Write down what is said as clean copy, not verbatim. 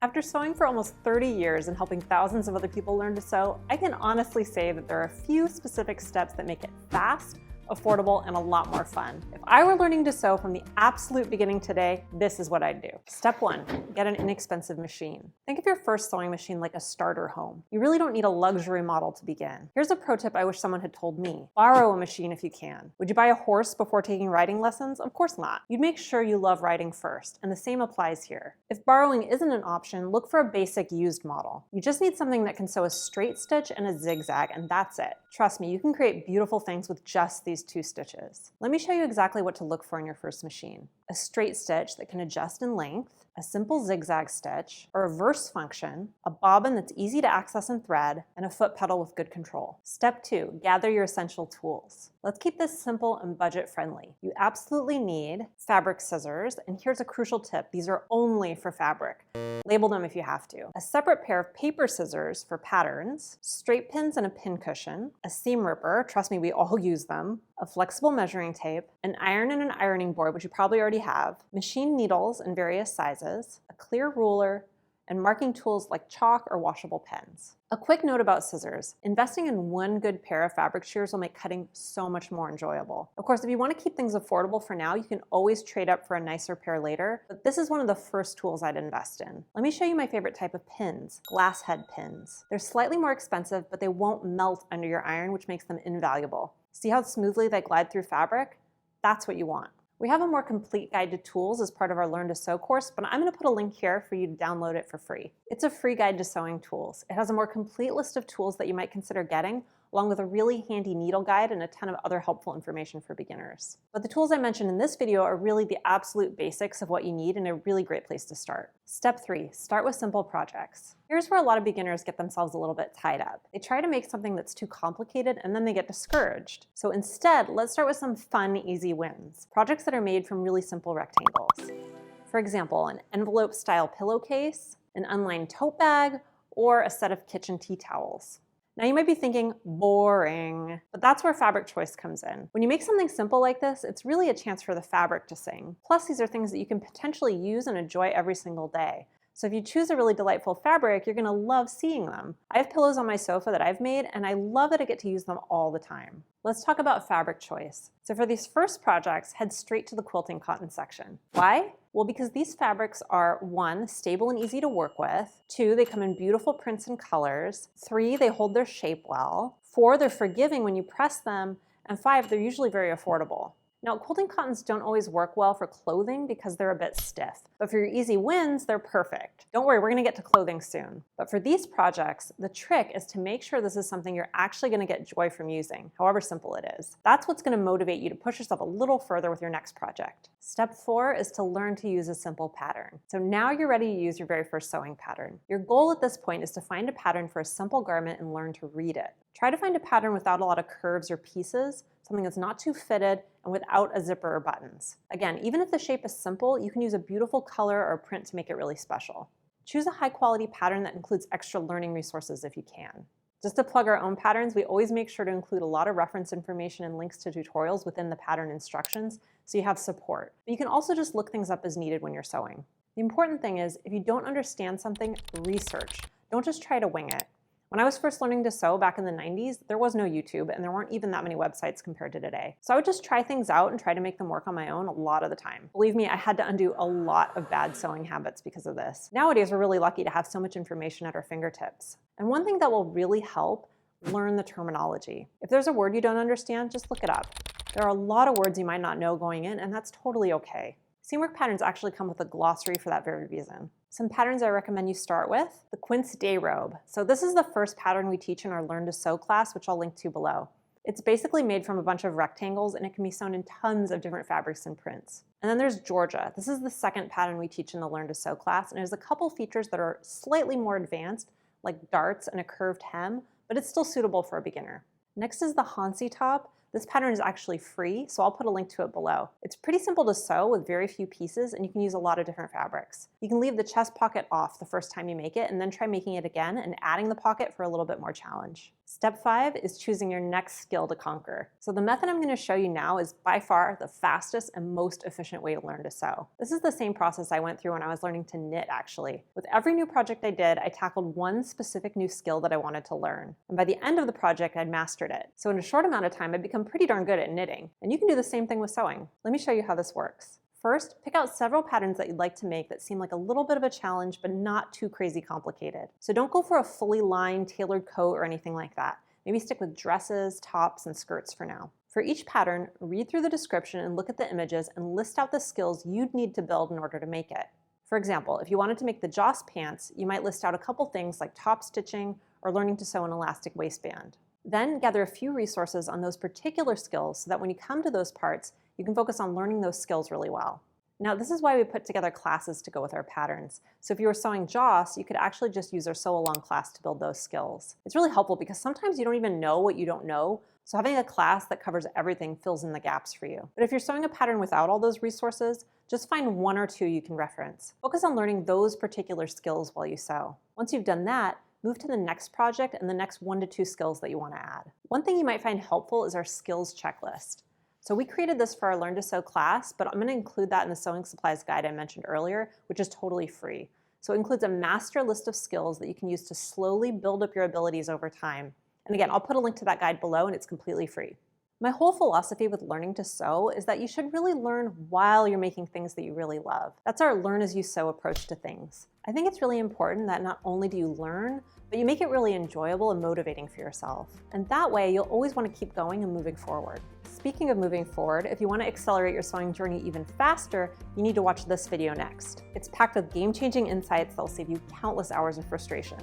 After sewing for almost 30 years and helping thousands of other people learn to sew, I can honestly say that there are a few specific steps that make it fast, affordable, and a lot more fun. If I were learning to sew from the absolute beginning today, this is what I'd do. Step 1, get an inexpensive machine. Think of your first sewing machine like a starter home. You really don't need a luxury model to begin. Here's a pro tip I wish someone had told me. Borrow a machine if you can. Would you buy a horse before taking riding lessons? Of course not. You'd make sure you love riding first, and the same applies here. If borrowing isn't an option, look for a basic used model. You just need something that can sew a straight stitch and a zigzag, and that's it. Trust me, you can create beautiful things with just these 2 stitches. Let me show you exactly what to look for in your first machine. A straight stitch that can adjust in length, a simple zigzag stitch, a reverse function, a bobbin that's easy to access and thread, and a foot pedal with good control. Step 2, gather your essential tools. Let's keep this simple and budget friendly. You absolutely need fabric scissors, and here's a crucial tip. These are only for fabric. Label them if you have to. A separate pair of paper scissors for patterns, straight pins and a pin cushion, a seam ripper, trust me, we all use them, a flexible measuring tape, an iron and an ironing board, which you probably already have, machine needles in various sizes, a clear ruler, and marking tools like chalk or washable pens. A quick note about scissors. Investing in one good pair of fabric shears will make cutting so much more enjoyable. Of course, if you want to keep things affordable for now, you can always trade up for a nicer pair later, but this is one of the first tools I'd invest in. Let me show you my favorite type of pins, glass head pins. They're slightly more expensive, but they won't melt under your iron, which makes them invaluable. See how smoothly they glide through fabric? That's what you want. We have a more complete guide to tools as part of our Learn to Sew course, but I'm going to put a link here for you to download it for free. It's a free guide to sewing tools. It has a more complete list of tools that you might consider getting, along with a really handy needle guide and a ton of other helpful information for beginners. But the tools I mentioned in this video are really the absolute basics of what you need and a really great place to start. Step 3, start with simple projects. Here's where a lot of beginners get themselves a little bit tied up. They try to make something that's too complicated and then they get discouraged. So instead, let's start with some fun, easy wins. Projects that are made from really simple rectangles. For example, an envelope-style pillowcase, an unlined tote bag, or a set of kitchen tea towels. Now you might be thinking, boring, but that's where fabric choice comes in. When you make something simple like this, it's really a chance for the fabric to sing. Plus, these are things that you can potentially use and enjoy every single day. So if you choose a really delightful fabric, you're gonna love seeing them. I have pillows on my sofa that I've made, and I love that I get to use them all the time. Let's talk about fabric choice. So for these first projects, head straight to the quilting cotton section. Why? Well, because these fabrics are 1, stable and easy to work with, 2, they come in beautiful prints and colors, 3, they hold their shape well, 4, they're forgiving when you press them, and 5, they're usually very affordable. Now, quilting cottons don't always work well for clothing because they're a bit stiff, but for your easy wins, they're perfect. Don't worry, we're gonna get to clothing soon. But for these projects, the trick is to make sure this is something you're actually gonna get joy from using, however simple it is. That's what's gonna motivate you to push yourself a little further with your next project. Step 4 is to learn to use a simple pattern. So now you're ready to use your very first sewing pattern. Your goal at this point is to find a pattern for a simple garment and learn to read it. Try to find a pattern without a lot of curves or pieces, something that's not too fitted, and without a zipper or buttons. Again, even if the shape is simple, you can use a beautiful color or print to make it really special. Choose a high-quality pattern that includes extra learning resources if you can. Just to plug our own patterns, we always make sure to include a lot of reference information and links to tutorials within the pattern instructions so you have support. But you can also just look things up as needed when you're sewing. The important thing is, if you don't understand something, research. Don't just try to wing it. When I was first learning to sew back in the 90s, there was no YouTube and there weren't even that many websites compared to today. So I would just try things out and try to make them work on my own a lot of the time. Believe me, I had to undo a lot of bad sewing habits because of this. Nowadays, we're really lucky to have so much information at our fingertips. And one thing that will really help, learn the terminology. If there's a word you don't understand, just look it up. There are a lot of words you might not know going in, and that's totally okay. Seamwork patterns actually come with a glossary for that very reason. Some patterns I recommend you start with, the quince day robe. So this is the first pattern we teach in our Learn to Sew class, which I'll link to below. It's basically made from a bunch of rectangles and it can be sewn in tons of different fabrics and prints. And then there's Georgia. This is the second pattern we teach in the Learn to Sew class, and it has a couple features that are slightly more advanced, like darts and a curved hem, but it's still suitable for a beginner. Next is the Hansi top. This pattern is actually free, so I'll put a link to it below. It's pretty simple to sew with very few pieces, and you can use a lot of different fabrics. You can leave the chest pocket off the first time you make it, and then try making it again and adding the pocket for a little bit more challenge. Step 5 is choosing your next skill to conquer. So the method I'm going to show you now is by far the fastest and most efficient way to learn to sew. This is the same process I went through when I was learning to knit, actually. With every new project I did, I tackled one specific new skill that I wanted to learn. And by the end of the project, I'd mastered it. So in a short amount of time, I'd become pretty darn good at knitting. And you can do the same thing with sewing. Let me show you how this works. First, pick out several patterns that you'd like to make that seem like a little bit of a challenge, but not too crazy complicated. So don't go for a fully lined, tailored coat or anything like that. Maybe stick with dresses, tops, and skirts for now. For each pattern, read through the description and look at the images and list out the skills you'd need to build in order to make it. For example, if you wanted to make the Joss pants, you might list out a couple things like top stitching or learning to sew an elastic waistband. Then gather a few resources on those particular skills so that when you come to those parts, you can focus on learning those skills really well. Now, this is why we put together classes to go with our patterns. So if you were sewing Joss, you could actually just use our sew along class to build those skills. It's really helpful because sometimes you don't even know what you don't know, so having a class that covers everything fills in the gaps for you. But if you're sewing a pattern without all those resources, just find one or two you can reference. Focus on learning those particular skills while you sew. Once you've done that, move to the next project and the next 1 to 2 skills that you want to add. One thing you might find helpful is our skills checklist. So we created this for our Learn to Sew class, but I'm going to include that in the sewing supplies guide I mentioned earlier, which is totally free. So it includes a master list of skills that you can use to slowly build up your abilities over time. And again, I'll put a link to that guide below, and it's completely free. My whole philosophy with learning to sew is that you should really learn while you're making things that you really love. That's our learn as you sew approach to things. I think it's really important that not only do you learn, but you make it really enjoyable and motivating for yourself. And that way, you'll always want to keep going and moving forward. Speaking of moving forward, if you want to accelerate your sewing journey even faster, you need to watch this video next. It's packed with game-changing insights that will save you countless hours of frustration.